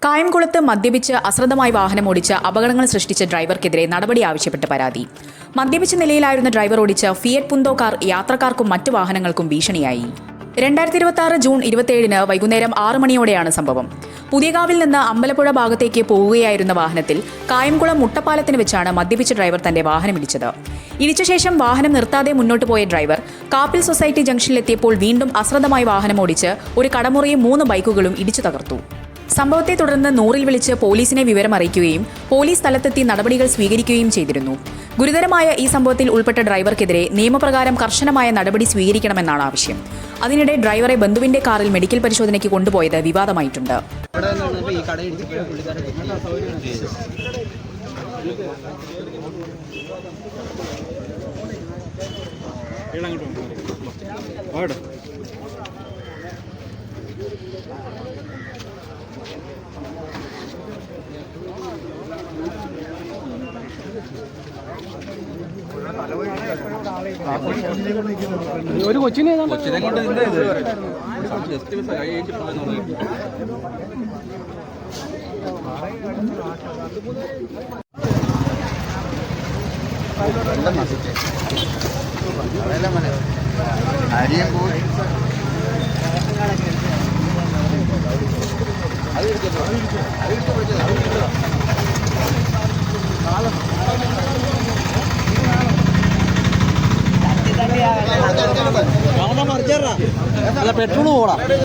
കായംകുളത്ത് മദ്യപിച്ച് അശ്രദ്ധമായി വാഹനമോടിച്ച് അപകടങ്ങൾ സൃഷ്ടിച്ച ഡ്രൈവർക്കെതിരെ നടപടി ആവശ്യപ്പെട്ട് പരാതി. മദ്യപിച്ച നിലയിലായിരുന്ന ഡ്രൈവർ ഓടിച്ച ഫിയറ്റ് പുന്തോ കാർ യാത്രക്കാർക്കും മറ്റു വാഹനങ്ങൾക്കും ഭീഷണിയായി. 2026 ജൂൺ 27 വൈകുന്നേരം 6 മണിയോടെയാണ് സംഭവം. പുതിയകാവിൽ നിന്ന് അമ്പലപ്പുഴ ഭാഗത്തേക്ക് പോവുകയായിരുന്ന വാഹനത്തിൽ കായംകുളം മുട്ടപ്പാലത്തിന് വെച്ചാണ് മദ്യപിച്ച ഡ്രൈവർ തന്റെ വാഹനമിടിച്ചത്. ഇടിച്ച ശേഷം വാഹനം നിർത്താതെ മുന്നോട്ട് പോയ ഡ്രൈവർ കാപ്പിൽ സൊസൈറ്റി ജംഗ്ഷനിലെത്തിയപ്പോൾ വീണ്ടും അശ്രദ്ധമായി വാഹനമോടിച്ച് ഒരു കടമുറിയും 3 ബൈക്കുകളും ഇടിച്ചു തകർത്തു. സംഭവത്തെ തുടർന്ന് 100-ൽ വിളിച്ച് പോലീസിനെ വിവരമറിയിക്കുകയും പോലീസ് സ്ഥലത്തെത്തി നടപടികൾ സ്വീകരിക്കുകയും ചെയ്തിരുന്നു. ഗുരുതരമായ ഈ സംഭവത്തിൽ ഉൾപ്പെട്ട ഡ്രൈവർക്കെതിരെ നിയമപ്രകാരം കർശനമായ നടപടി സ്വീകരിക്കണമെന്നാണ് ആവശ്യം. അതിനിടെ ഡ്രൈവറെ ബന്ധുവിന്റെ കാറിൽ മെഡിക്കൽ പരിശോധനയ്ക്ക് കൊണ്ടുപോയത് വിവാദമായിട്ടുണ്ട്. ഒരു കൊച്ചിനെ കൊണ്ട് പെട്രോൾ പോടാ.